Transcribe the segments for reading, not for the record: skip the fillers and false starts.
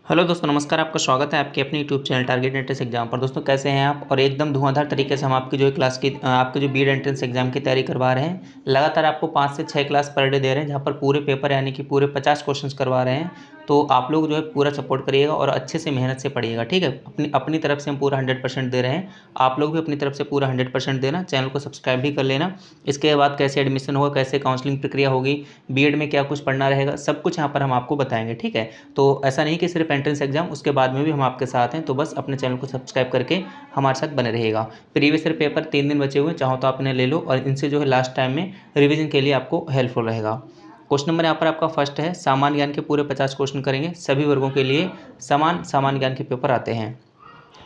Hello दोस्तों, नमस्कार। आपका स्वागत है आपके अपने YouTube channel target entrance exam पर। दोस्तों कैसे हैं आप? और एकदम धुआंधार तरीके से हम आपकी जो क्लास की आपके जो बीएड एंट्रेंस एग्जाम की तैयारी करवा रहे हैं। लगातार आपको 5 से 6 क्लास पर डे दे रहे हैं, जहां पर पूरे पेपर यानी कि पूरे 50 क्वेश्चंस करवा रहे हैं। तो आप लोग जो है पूरा सपोर्ट करिएगा और अच्छे से मेहनत से पढ़िएगा, ठीक है। अपनी अपनी तरफ से हम पूरा 100% दे रहे हैं। आप लोग भी अपनी तरफ से पूरा 100% देना। चैनल को सब्सक्राइब भी कर लेना। इसके बाद कैसे एडमिशन होगा, कैसे काउंसलिंग प्रक्रिया होगी, बीएड में क्या कुछ पढ़ना रहेगा, सब कुछ यहाँ पर हम आपको बताएंगे, ठीक है। तो ऐसा नहीं कि सिर्फ एंट्रेंस एग्जाम, उसके बाद में भी हम आपके साथ हैं। तो बस अपने चैनल को सब्सक्राइब करके हमारे साथ बने रहिएगा। प्रीवियस ईयर पेपर 3 दिन बचे हुए हैं, चाहो तो आप इन्हें ले लो और इनसे जो है लास्ट टाइम में रिवीजन के लिए आपको हेल्पफुल रहेगा। क्वेश्चन नंबर यहाँ पर आपका फर्स्ट है। सामान्य ज्ञान के पूरे 50 क्वेश्चन करेंगे। सभी वर्गों के लिए समान सामान्य ज्ञान के पेपर आते हैं।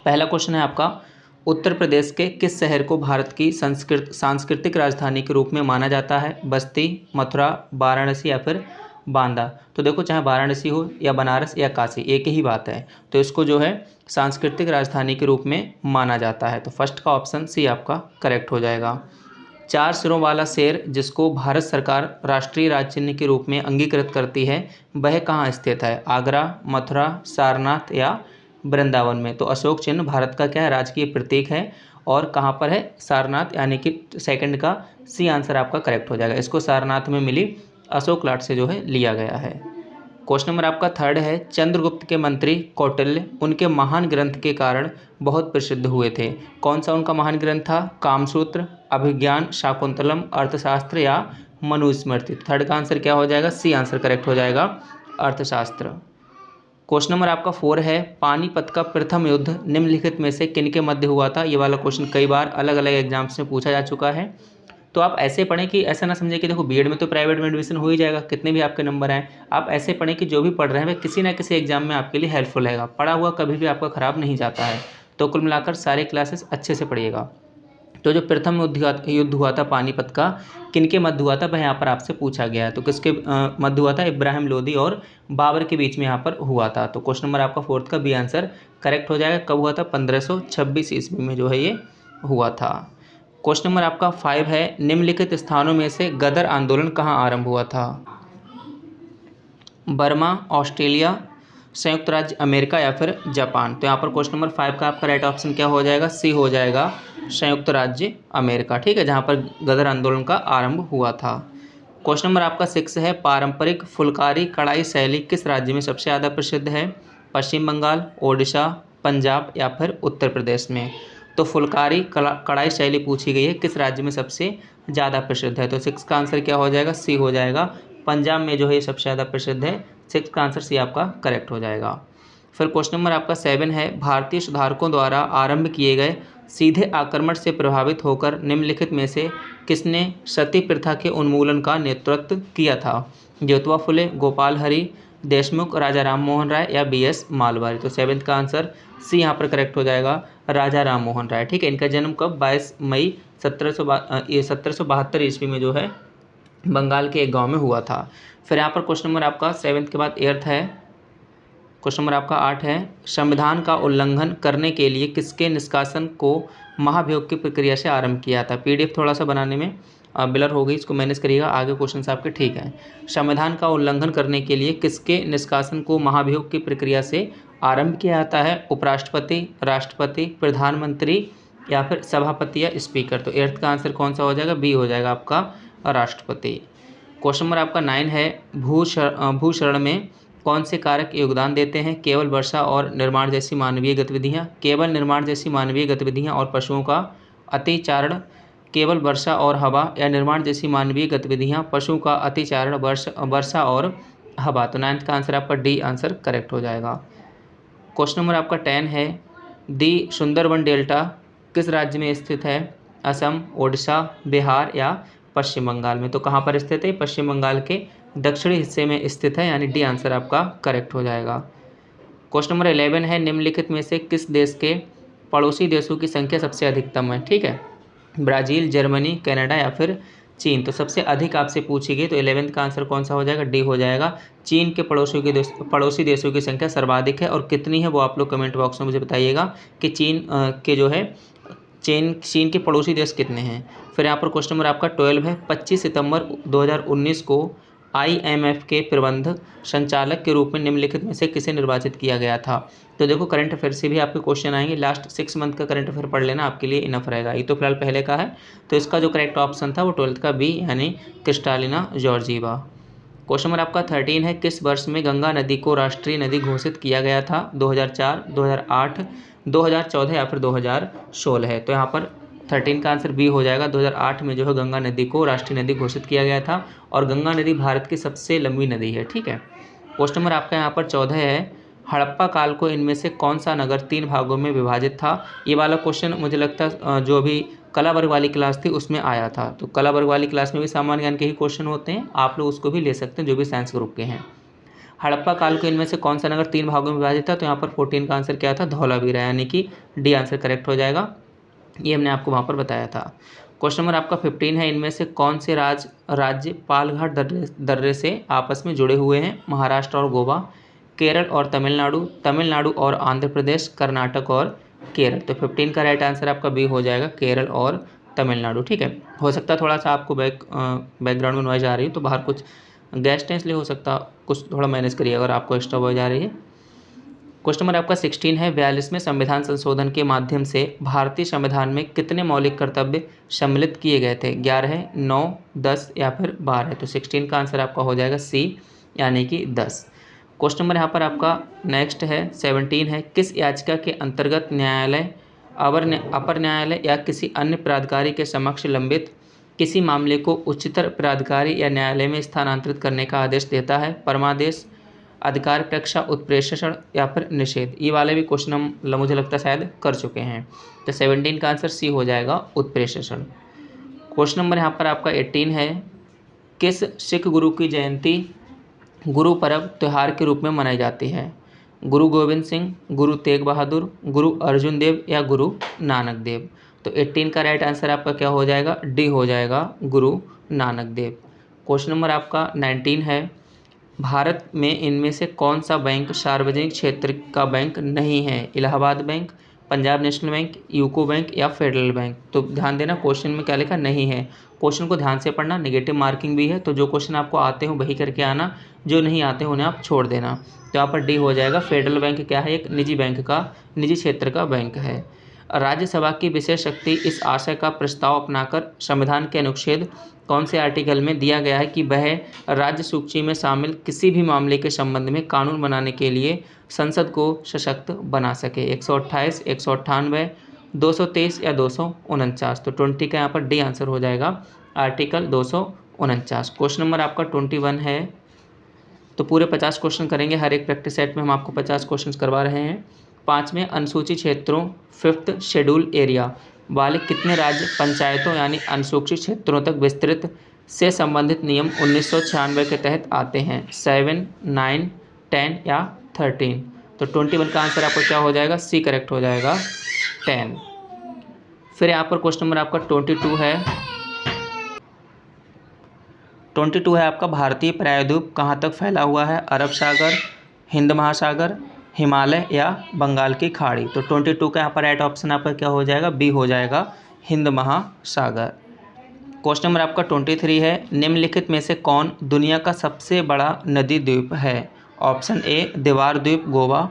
पहला क्वेश्चन है आपका, उत्तर प्रदेश के किस शहर को भारत की सांस्कृतिक राजधानी के रूप में माना जाता है? बस्ती, मथुरा, वाराणसी या फिर बांदा। तो देखो, चाहे वाराणसी हो या बनारस या काशी, एक ही बात है। तो इसको जो है सांस्कृतिक राजधानी के रूप में माना जाता है। तो फर्स्ट का ऑप्शन सी आपका करेक्ट हो जाएगा। 4 सिरों वाला शेर जिसको भारत सरकार राष्ट्रीय राज चिन्ह के रूप में अंगीकृत करती है, वह कहाँ स्थित है? आगरा, मथुरा, सारनाथ या वृंदावन में। तो अशोक चिन्ह भारत का क्या है? राजकीय प्रतीक है। और कहाँ पर है? सारनाथ, यानी कि सेकंड का सी आंसर आपका करेक्ट हो जाएगा। इसको सारनाथ में मिली अशोक लाट से जो है लिया गया है। क्वेश्चन नंबर आपका थर्ड है। चंद्रगुप्त के मंत्री कौटिल्य उनके महान ग्रंथ के कारण बहुत प्रसिद्ध हुए थे। कौन सा उनका महान ग्रंथ था? कामसूत्र, अभिज्ञान, शाकुंतलम, अर्थशास्त्र या मनुस्मृति। थर्ड का आंसर क्या हो जाएगा? सी आंसर करेक्ट हो जाएगा, अर्थशास्त्र। क्वेश्चन नंबर आपका 4 है। पानीपत का प्रथम युद्ध निम्नलिखित में से किनके मध्य हुआ था? ये वाला क्वेश्चन कई बार अलग अलग एग्जाम्स में पूछा जा चुका है। तो आप ऐसे पढ़ें कि ऐसा ना समझें कि देखो बीएड में तो प्राइवेट में एडमिशन हो ही जाएगा, कितने भी आपके नंबर आए। आप ऐसे पढ़ें कि जो भी पढ़ रहे हैं वह किसी ना किसी एग्जाम में आपके लिए हेल्पफुल रहेगा। पढ़ा हुआ कभी भी आपका खराब नहीं जाता है। तो कुल मिलाकर सारे क्लासेस अच्छे से पढ़िएगा। तो जो प्रथम युद्ध हुआ था पानीपत का, किनके मध्य हुआ था वह यहाँ पर आपसे पूछा गया है। तो किसके मध्य हुआ था? इब्राहिम लोदी और बाबर के बीच में यहाँ पर हुआ था। तो क्वेश्चन नंबर आपका फोर्थ का बी आंसर करेक्ट हो जाएगा। कब हुआ था? 1526 ईस्वी में जो है ये हुआ था। क्वेश्चन नंबर आपका 5 है। निम्नलिखित स्थानों में से गदर आंदोलन कहाँ आरंभ हुआ था? बर्मा, ऑस्ट्रेलिया, संयुक्त राज्य अमेरिका या फिर जापान। तो यहाँ पर क्वेश्चन नंबर 5 का आपका राइट ऑप्शन क्या हो जाएगा? सी हो जाएगा, संयुक्त राज्य अमेरिका, ठीक है, जहाँ पर गदर आंदोलन का आरंभ हुआ था। क्वेश्चन नंबर आपका 6 है। पारंपरिक फुलकारी कढ़ाई शैली किस राज्य में सबसे ज़्यादा प्रसिद्ध है? पश्चिम बंगाल, ओडिशा, पंजाब या फिर उत्तर प्रदेश में। तो फुलकारी कढ़ाई शैली पूछी गई है, किस राज्य में सबसे ज़्यादा प्रसिद्ध है? तो 6 का आंसर क्या हो जाएगा? सी हो जाएगा, पंजाब में जो है सबसे ज़्यादा प्रसिद्ध है। 6 का आंसर सी आपका करेक्ट हो जाएगा। फिर क्वेश्चन नंबर आपका 7 है। भारतीय सुधारकों द्वारा आरंभ किए गए सीधे आक्रमण से प्रभावित होकर निम्नलिखित में से किसने सती प्रथा के उन्मूलन का नेतृत्व किया था? ज्योतिबा फुले, गोपाल हरि देशमुख, राजा राम मोहन राय या बीएस मालवारी। तो 7th का आंसर सी यहाँ पर करेक्ट हो जाएगा, राजा राम मोहन राय, ठीक है। इनका जन्म कब? 22 मई 1772 ईस्वी में जो है बंगाल के एक गांव में हुआ था। फिर यहाँ पर क्वेश्चन नंबर आपका 7th के बाद 8th है। क्वेश्चन नंबर आपका 8 है। संविधान का उल्लंघन करने के लिए किसके निष्कासन को महाभियोग की प्रक्रिया से आरंभ किया था? पीडीएफ थोड़ा सा बनाने में ब्लर हो गई, इसको मैनेज करिएगा। आगे क्वेश्चन आपके ठीक है। संविधान का उल्लंघन करने के लिए किसके निष्कासन को महाभियोग की प्रक्रिया से आरंभ किया जाता है? उपराष्ट्रपति, राष्ट्रपति, प्रधानमंत्री या फिर सभापति या स्पीकर। तो 8th का आंसर कौन सा हो जाएगा? बी हो जाएगा आपका, राष्ट्रपति। क्वेश्चन नंबर आपका 9 है। भूक्षरण में कौन से कारक योगदान देते हैं? केवल वर्षा और निर्माण जैसी मानवीय गतिविधियां, केवल निर्माण जैसी मानवीय गतिविधियां और पशुओं का अतिचारण, केवल वर्षा और हवा या निर्माण जैसी मानवीय गतिविधियां, पशुओं का अतिचारण, वर्षा और हवा। तो 9th का आंसर आपका डी आंसर करेक्ट हो जाएगा। क्वेश्चन नंबर आपका 10 है। दी सुंदरबन डेल्टा किस राज्य में स्थित है? असम, ओडिशा, बिहार या पश्चिम बंगाल में। तो कहाँ पर स्थित है? पश्चिम बंगाल के दक्षिणी हिस्से में स्थित है, यानी डी आंसर आपका करेक्ट हो जाएगा। क्वेश्चन नंबर 11 है। निम्नलिखित में से किस देश के पड़ोसी देशों की संख्या सबसे अधिकतम है? ठीक है, ब्राज़ील, जर्मनी, कनाडा या फिर चीन। तो सबसे अधिक आपसे पूछी गई, तो 11th का आंसर कौन सा हो जाएगा? डी हो जाएगा। चीन के पड़ोसी देशों की संख्या सर्वाधिक है, और कितनी है वो आप लोग कमेंट बॉक्स में मुझे बताइएगा कि चीन के जो है चीन के पड़ोसी देश कितने हैं। फिर यहाँ पर क्वेश्चन नंबर आपका 12 है। 25 सितंबर 2019 को IMF के प्रबंध संचालक के रूप में निम्नलिखित में से किसे निर्वाचित किया गया था। तो देखो करंट अफेयर से भी आपके क्वेश्चन आएंगे, लास्ट 6 मंथ का करंट अफेयर पढ़ लेना, आपके लिए इनफ रहेगा। ये तो फिलहाल पहले का है, तो इसका जो करेक्ट ऑप्शन था वो 12th का बी यानी क्रिस्टालिना जॉर्जीवा। क्वेश्चन नंबर आपका 13 है, किस वर्ष में गंगा नदी को राष्ट्रीय नदी घोषित किया गया था। 2004, 2008, 2014 या फिर 2016 है। तो यहाँ पर 13 का आंसर बी हो जाएगा। 2008 में जो है गंगा नदी को राष्ट्रीय नदी घोषित किया गया था, और गंगा नदी भारत की सबसे लंबी नदी है, ठीक है। क्वेश्चन नंबर आपका यहाँ पर 14 है, हड़प्पा काल को इनमें से कौन सा नगर 3 भागों में विभाजित था। ये वाला क्वेश्चन मुझे लगता है जो अभी कला वर्ग वाली क्लास थी उसमें आया था। तो कला वर्ग वाली क्लास में भी सामान्य ज्ञान के ही क्वेश्चन होते हैं, आप लोग उसको भी ले सकते हैं जो भी साइंस ग्रुप के हैं। हड़प्पा काल को इनमें से कौन सा नगर 3 भागों में विभाजित था। तो यहाँ पर 14 का आंसर क्या था, धौलावीरा, यानी कि डी आंसर करेक्ट हो जाएगा। ये हमने आपको वहाँ पर बताया था। क्वेश्चन नंबर आपका 15 है, इनमें से कौन से राज्य पालघाट दर्रे से आपस में जुड़े हुए हैं। महाराष्ट्र और गोवा, केरल और तमिलनाडु, तमिलनाडु और आंध्र प्रदेश, कर्नाटक और केरल। तो 15 का राइट आंसर आपका बी हो जाएगा, केरल और तमिलनाडु, ठीक है। हो सकता है थोड़ा सा आपको बैकग्राउंड में नॉइज आ रही है, तो बाहर कुछ गेस्ट हैं इसलिए हो सकता कुछ थोड़ा मैनेज करिए अगर आपको एक्स्ट्रा वॉइस आ रही है। क्वेश्चन नंबर आपका 16 है, 42वें संविधान संशोधन के माध्यम से भारतीय संविधान में कितने मौलिक कर्तव्य सम्मिलित किए गए थे। 11, 9, 10 या फिर 12 है। तो 16 का आंसर आपका हो जाएगा सी यानी कि 10। क्वेश्चन नंबर यहाँ पर आपका नेक्स्ट है 17 है, किस याचिका के अंतर्गत न्यायालय अपर न्यायालय या किसी अन्य प्राधिकारी के समक्ष लंबित किसी मामले को उच्चतर प्राधिकारी या न्यायालय में स्थानांतरित करने का आदेश देता है। परमादेश, अधिकार परीक्षा, उत्प्रेषण या फिर निषेध। ये वाले भी क्वेश्चन हम मुझे लगता है शायद कर चुके हैं। तो 17 का आंसर सी हो जाएगा, उत्प्रेषण। क्वेश्चन नंबर यहाँ पर आपका 18 है, किस सिख गुरु की जयंती गुरु पर्व त्यौहार के रूप में मनाई जाती है। गुरु गोविंद सिंह, गुरु तेग बहादुर, गुरु अर्जुन देव या गुरु नानक देव। तो 18 का राइट आंसर आपका क्या हो जाएगा, डी हो जाएगा, गुरु नानक देव। क्वेश्चन नंबर आपका 19 है, भारत में इनमें से कौन सा बैंक सार्वजनिक क्षेत्र का बैंक नहीं है। Allahabad bank, Punjab national bank, UCO bank या फेडरल बैंक। तो ध्यान देना क्वेश्चन में क्या लिखा नहीं है, क्वेश्चन को ध्यान से पढ़ना, नेगेटिव मार्किंग भी है। तो जो क्वेश्चन आपको आते हो वही करके आना, जो नहीं आते हो उन्हें आप छोड़ देना। तो यहाँ पर डी हो जाएगा। फेडरल बैंक क्या है, एक निजी बैंक का, निजी क्षेत्र का बैंक है। राज्यसभा की विशेष शक्ति इस आशय का प्रस्ताव अपनाकर संविधान के अनुच्छेद कौन से आर्टिकल में दिया गया है कि वह राज्य सूची में शामिल किसी भी मामले के संबंध में कानून बनाने के लिए संसद को सशक्त बना सके। 128, 198, 223 या 249। तो 20 का यहाँ पर डी आंसर हो जाएगा, आर्टिकल 249। क्वेश्चन नंबर आपका 21 है, तो पूरे 50 क्वेश्चन करेंगे। हर एक प्रैक्टिस सेट में हम आपको 50 क्वेश्चन करवा रहे हैं। 5वें अनुसूचित क्षेत्रों 5th शेड्यूल एरिया वाले कितने राज्य पंचायतों यानी अनुसूचित क्षेत्रों तक विस्तृत से संबंधित नियम 1996 के तहत आते हैं। 7, 9, 10 या 13। तो 21 का आंसर आपको क्या हो जाएगा, सी करेक्ट हो जाएगा, 10। फिर यहाँ पर क्वेश्चन नंबर आपका 22 है। 22 है आपका, भारतीय प्रायद्वीप कहाँ तक फैला हुआ है। अरब सागर, हिंद महासागर, हिमालय या बंगाल की खाड़ी। तो 22 का यहाँ पर राइट ऑप्शन आपका क्या हो जाएगा, बी हो जाएगा, हिंद महासागर। क्वेश्चन नंबर आपका 23 है, निम्नलिखित में से कौन दुनिया का सबसे बड़ा नदी द्वीप है। ऑप्शन ए देवार द्वीप गोवा,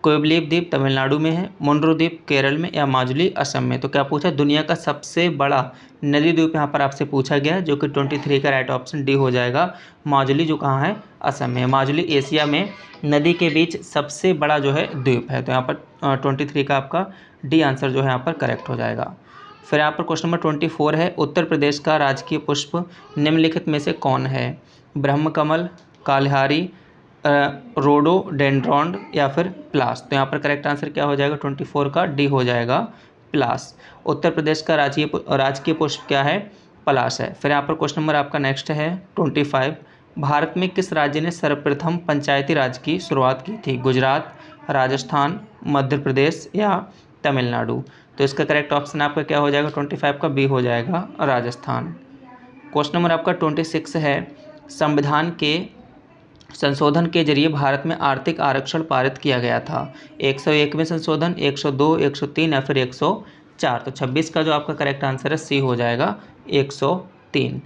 कोयबलीप द्वीप तमिलनाडु में है, मुंड्रो द्वीप केरल में या माजुली असम में। तो क्या पूछा, दुनिया का सबसे बड़ा नदी द्वीप यहाँ पर आपसे पूछा गया, जो कि 23 का राइट ऑप्शन डी हो जाएगा, माजुली, जो कहाँ है, असम में। माजुली एशिया में नदी के बीच सबसे बड़ा जो है द्वीप है। तो यहाँ पर 23 का आपका डी आंसर जो है यहाँ पर करेक्ट हो जाएगा। फिर यहाँ पर क्वेश्चन नंबर 24 है, उत्तर प्रदेश का राजकीय पुष्प निम्नलिखित में से कौन है। ब्रह्मकमल, कालिहारी, रोडोडेंड्रॉन या फिर प्लास। तो यहाँ पर करेक्ट आंसर क्या हो जाएगा, 24 का डी हो जाएगा, प्लास। उत्तर प्रदेश का राजकीय पुष्प क्या है, पलाश है। फिर यहाँ पर क्वेश्चन नंबर आपका नेक्स्ट है 25, भारत में किस राज्य ने सर्वप्रथम पंचायती राज की शुरुआत की थी। गुजरात, राजस्थान, मध्य प्रदेश या तमिलनाडु। तो इसका करेक्ट ऑप्शन आपका क्या हो जाएगा, 25 का बी हो जाएगा, राजस्थान। क्वेश्चन नंबर आपका 26 है, संविधान के संशोधन के जरिए भारत में आर्थिक आरक्षण पारित किया गया था। 101वें संशोधन, 102, 103 या फिर 104। तो 26 का जो आपका करेक्ट आंसर है सी हो जाएगा, 103।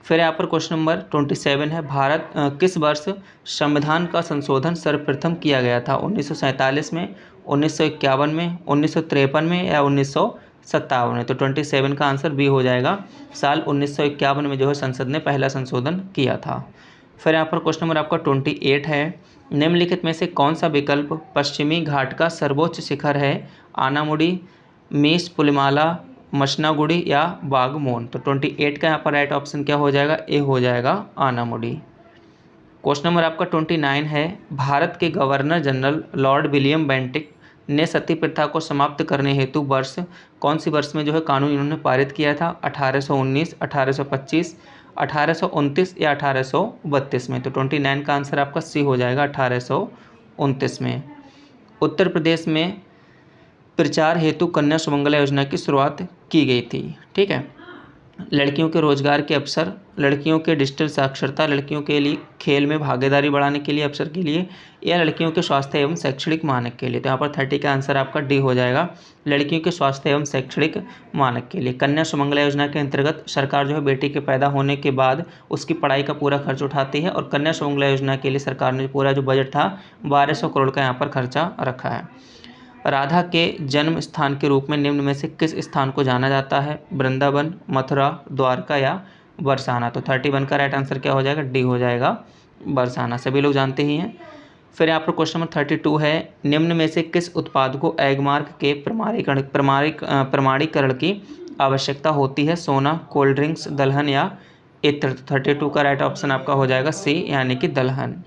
फिर यहाँ पर क्वेश्चन नंबर 27 है, भारत किस वर्ष संविधान का संशोधन सर्वप्रथम किया गया था? 1947 में, 1951 में, 1953 में या 1957 में? तो 27 का आंसर बी हो जाएगा। साल 1951 में जो है संसद ने पहला संशोधन किया था। फिर यहाँ पर क्वेश्चन नंबर आपका 28 है, निम्नलिखित में से कौन सा विकल्प पश्चिमी घाट का सर्वोच्च शिखर है? आनामुडी, मीस पुलिमाला, मसनागुड़ी या बागमोन? तो 28 का यहाँ पर राइट ऑप्शन क्या हो जाएगा? ए हो जाएगा, आनामुडी। क्वेश्चन नंबर आपका 29 है, भारत के governor general Lord William Bentinck ने सती प्रथा को समाप्त करने हेतु वर्ष, कौन सी वर्ष में जो है कानून इन्होंने पारित किया था? 1819, 1825, 1829 या 1832 में? तो 29 का आंसर आपका सी हो जाएगा, 1829 में। उत्तर प्रदेश में प्रचार हेतु कन्या सुमंगला योजना की शुरुआत की गई थी। ठीक है, लड़कियों के रोजगार के अवसर, लड़कियों के डिजिटल साक्षरता, लड़कियों के लिए खेल में भागीदारी बढ़ाने के लिए अवसर के लिए, या लड़कियों के स्वास्थ्य एवं शैक्षणिक मानक के लिए? तो यहाँ पर 30 का आंसर आपका डी हो जाएगा, लड़कियों के स्वास्थ्य एवं शैक्षणिक मानक के लिए। कन्या सुमंगला योजना के अंतर्गत सरकार जो है बेटी के पैदा होने के बाद उसकी पढ़ाई का पूरा खर्च उठाती है, और कन्या सुमंगला योजना के लिए सरकार ने पूरा जो बजट था 1200 करोड़ का यहाँ पर खर्चा रखा है। राधा के जन्म स्थान के रूप में निम्न में से किस स्थान को जाना जाता है? वृंदावन, मथुरा, द्वारका या बरसाना? तो 31 का राइट आंसर क्या हो जाएगा? डी हो जाएगा, बरसाना। सभी लोग जानते ही हैं। फिर यहाँ पर क्वेश्चन नंबर 32 है, निम्न में से किस उत्पाद को एगमार्क के प्रमाणीकरण की आवश्यकता होती है? सोना, कोल्ड ड्रिंक्स, दलहन या इत्र? 32 का राइट ऑप्शन आपका हो जाएगा सी, यानी कि दलहन।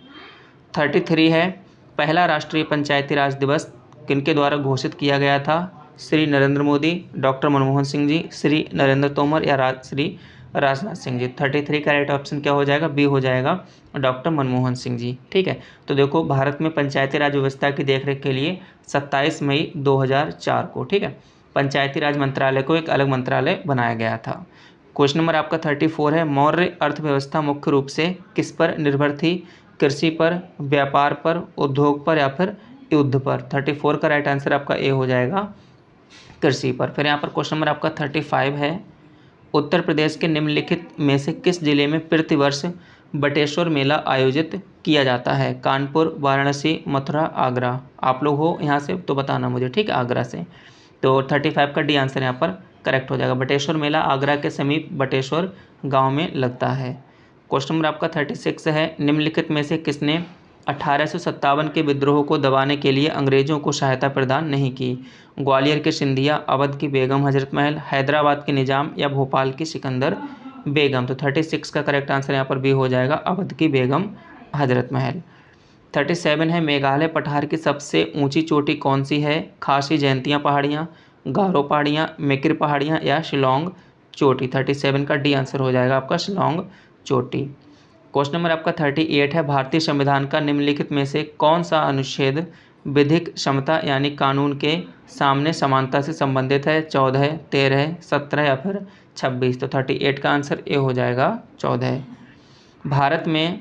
33 है, पहला राष्ट्रीय पंचायती राज दिवस किनके द्वारा घोषित किया गया था? श्री नरेंद्र मोदी, डॉक्टर मनमोहन सिंह जी, श्री नरेंद्र तोमर या श्री राजनाथ सिंह जी? 33 का राइट ऑप्शन क्या हो जाएगा? बी हो जाएगा, डॉक्टर मनमोहन सिंह जी। ठीक है, तो देखो भारत में पंचायती राज व्यवस्था की देखरेख के लिए 27 मई 2004 को, ठीक है, पंचायती राज मंत्रालय को एक अलग मंत्रालय बनाया गया था। क्वेश्चन नंबर आपका 34 है, मौर्य अर्थव्यवस्था मुख्य रूप से किस पर निर्भर थी? कृषि पर, व्यापार पर, उद्योग पर या फिर युद्ध पर? 34 का राइट आंसर आपका ए हो जाएगा, कृषि पर। फिर यहाँ पर क्वेश्चन नंबर आपका 35 है, उत्तर प्रदेश के निम्नलिखित में से किस जिले में प्रतिवर्ष बटेश्वर मेला आयोजित किया जाता है? कानपुर, वाराणसी, मथुरा, आगरा? आप लोग हो यहाँ से तो बताना मुझे, ठीक है, आगरा से। तो 35 का डी आंसर यहाँ पर करेक्ट हो जाएगा। बटेश्वर मेला आगरा के समीप बटेश्वर गाँव में लगता है। क्वेश्चन नंबर आपका 36 है, निम्नलिखित में से किसने 1857 के विद्रोह को दबाने के लिए अंग्रेजों को सहायता प्रदान नहीं की? ग्वालियर के सिंधिया, अवध की बेगम हजरत महल, हैदराबाद के निजाम या भोपाल की सिकंदर बेगम? तो 36 का करेक्ट आंसर यहाँ पर बी हो जाएगा, अवध की बेगम हजरत महल। 37 है, मेघालय पठार की सबसे ऊंची चोटी कौन सी है? खासी जयंतियाँ पहाड़ियाँ, गारो पहाड़ियाँ, मेकिर पहाड़ियाँ या शिलोंग चोटी? 37 का डी आंसर हो जाएगा आपका, शिलोंग चोटी। क्वेश्चन नंबर आपका 38 है, भारतीय संविधान का निम्नलिखित में से कौन सा अनुच्छेद विधिक समता यानी कानून के सामने समानता से संबंधित है? 14, 13, 17 या फिर 26? तो 38 का आंसर ए हो जाएगा, 14। भारत में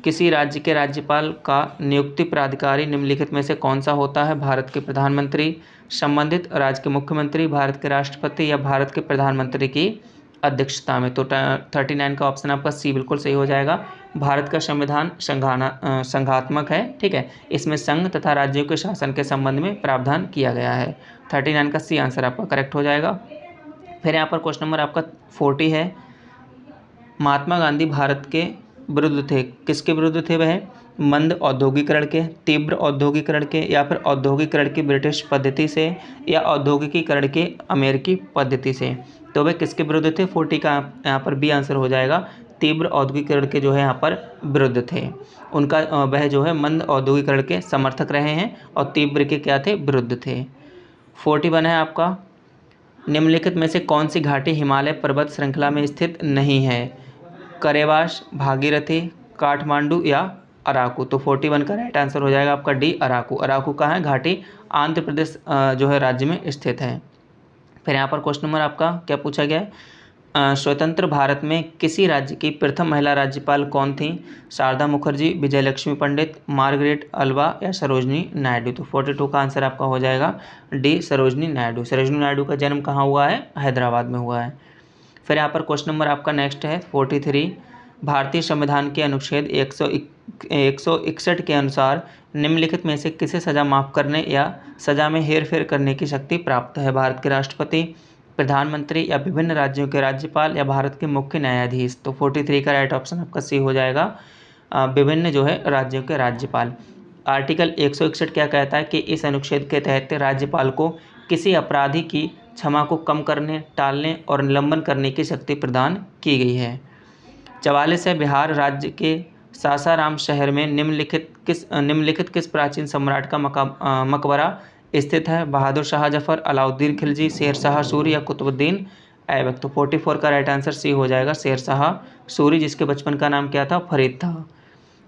किसी राज्य के राज्यपाल का नियुक्ति प्राधिकारी निम्नलिखित में से कौन सा होता है? भारत के प्रधानमंत्री, संबंधित राज्य के मुख्यमंत्री, भारत के राष्ट्रपति या भारत के प्रधानमंत्री की अध्यक्षता में? तो 39 का ऑप्शन आपका सी बिल्कुल सही हो जाएगा। भारत का संविधान संघात्मक है, ठीक है, इसमें संघ तथा राज्यों के शासन के संबंध में प्रावधान किया गया है। 39 का सी आंसर आपका करेक्ट हो जाएगा। फिर यहाँ पर क्वेश्चन नंबर आपका 40 है, महात्मा गांधी भारत के विरुद्ध थे, किसके विरुद्ध थे वह? मंद औद्योगिकरण के, तीव्र औद्योगिकरण के या फिर औद्योगिकरण की ब्रिटिश पद्धति से या औद्योगिकीकरण के अमेरिकी पद्धति से? तो वह किसके विरुद्ध थे? 40 का यहाँ पर बी आंसर हो जाएगा, तीव्र औद्योगिकरण के जो है यहाँ पर विरुद्ध थे। उनका वह जो है मंद औद्योगिकरण के समर्थक रहे हैं और तीव्र के क्या थे? विरुद्ध थे। 41 है आपका, निम्नलिखित में से कौन सी घाटी हिमालय पर्वत श्रृंखला में स्थित नहीं है? करेवाश, भागीरथी, काठमांडू या अराकू? तो 41 का राइट आंसर हो जाएगा आपका डी, अराकू। अराकू कहाँ है? घाटी आंध्र प्रदेश जो है राज्य में स्थित है। फिर यहाँ पर क्वेश्चन नंबर आपका क्या पूछा गया है, स्वतंत्र भारत में किसी राज्य की प्रथम महिला राज्यपाल कौन थी? शारदा मुखर्जी, विजयलक्ष्मी पंडित, मार्गरेट अल्वा या सरोजनी नायडू? तो 42 का आंसर आपका हो जाएगा डी, सरोजनी नायडू। सरोजनी नायडू का जन्म कहाँ हुआ है? हैदराबाद में हुआ है। फिर यहाँ पर क्वेश्चन नंबर आपका नेक्स्ट है 43, भारतीय संविधान के अनुच्छेद 161 के अनुसार निम्नलिखित में से किसे सज़ा माफ़ करने या सज़ा में हेरफेर करने की शक्ति प्राप्त है? भारत के राष्ट्रपति, प्रधानमंत्री या विभिन्न राज्यों के राज्यपाल या भारत के मुख्य न्यायाधीश। तो 43 का राइट ऑप्शन आपका सी हो जाएगा, विभिन्न जो है राज्यों के राज्यपाल। आर्टिकल 161 क्या कहता है कि इस अनुच्छेद के तहत राज्यपाल को किसी अपराधी की क्षमा को कम करने, टालने और निलंबन करने की शक्ति प्रदान की गई है। 44 है, बिहार राज्य के सासाराम शहर में निम्नलिखित किस प्राचीन सम्राट का मकबरा स्थित है? बहादुर शाह जफर, अलाउद्दीन खिलजी, शेर शाह सूरी या कुतुबुद्दीन ऐबक। तो 44 का राइट आंसर सी हो जाएगा, शेर शाह सूरी, जिसके बचपन का नाम क्या था? फरीद था।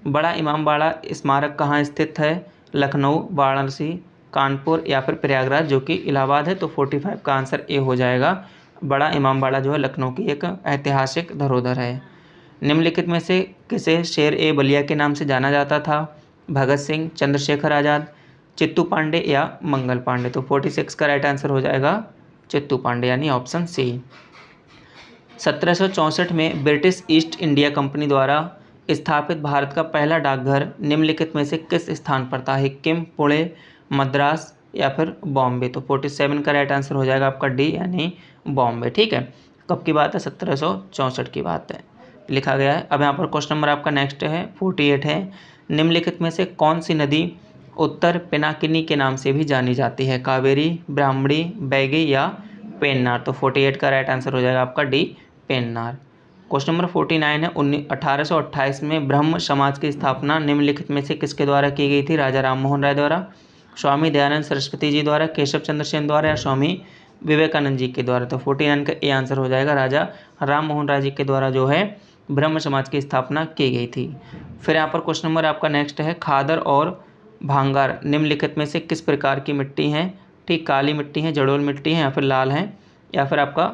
बड़ा इमामबाड़ा स्मारक कहाँ स्थित है? लखनऊ, वाराणसी, कानपुर या फिर प्रयागराज, जो कि इलाहाबाद है। तो 45 का आंसर ए हो जाएगा, बड़ा इमामबाड़ा जो है लखनऊ की एक ऐतिहासिक धरोहर है। निम्नलिखित में से किसे शेर ए बलिया के नाम से जाना जाता था? भगत सिंह, चंद्रशेखर आज़ाद, चित्तू पांडे या मंगल पांडे। तो 46 का राइट आंसर हो जाएगा चित्तू पांडे, यानी ऑप्शन सी। 1764 में ब्रिटिश ईस्ट इंडिया कंपनी द्वारा स्थापित भारत का पहला डाकघर निम्नलिखित में से किस स्थान पर था? सिक्किम, पुणे, मद्रास या फिर बॉम्बे। तो 47 का राइट आंसर हो जाएगा आपका डी, यानी बॉम्बे। ठीक है, कब की बात है? 1764 की बात है, लिखा गया है। अब यहाँ पर क्वेश्चन नंबर आपका नेक्स्ट है 48 है, निम्नलिखित में से कौन सी नदी उत्तर पिनाकिनी के नाम से भी जानी जाती है? कावेरी, ब्राह्मणी, बैगी या पेन्नार। तो 48 का राइट आंसर हो जाएगा आपका डी, पेन्नार। क्वेश्चन नंबर 49 है, 1828 में ब्रह्म समाज की स्थापना निम्नलिखित में से किसके द्वारा की गई थी? राजा राम मोहन राय द्वारा, स्वामी दयानंद सरस्वती जी द्वारा, केशव चंद्र सेन द्वारा या स्वामी विवेकानंद जी के द्वारा। तो 49 का ए आंसर हो जाएगा, राजा राम मोहन राय जी के द्वारा जो है ब्रह्म समाज की स्थापना की गई थी। फिर यहाँ पर क्वेश्चन नंबर आपका नेक्स्ट है, खादर और भांगार निम्नलिखित में से किस प्रकार की मिट्टी है? ठीक, काली मिट्टी है, जड़ोल मिट्टी है या फिर लाल है या फिर आपका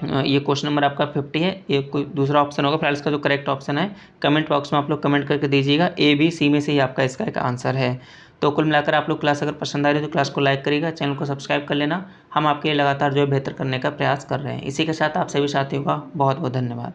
ये क्वेश्चन नंबर आपका 50 है, ये कोई दूसरा ऑप्शन होगा। फिलहाल इसका जो करेक्ट ऑप्शन है कमेंट बॉक्स में आप लोग कमेंट करके दीजिएगा, ए बी सी में से ही आपका इसका एक आंसर है। तो कुल मिलाकर आप लोग क्लास अगर पसंद आ रही है तो क्लास को लाइक करिएगा, चैनल को सब्सक्राइब कर लेना। हम आपके लिए लगातार जो है बेहतर करने का प्रयास कर रहे हैं। इसी के साथ आप सभी साथियों का बहुत बहुत धन्यवाद।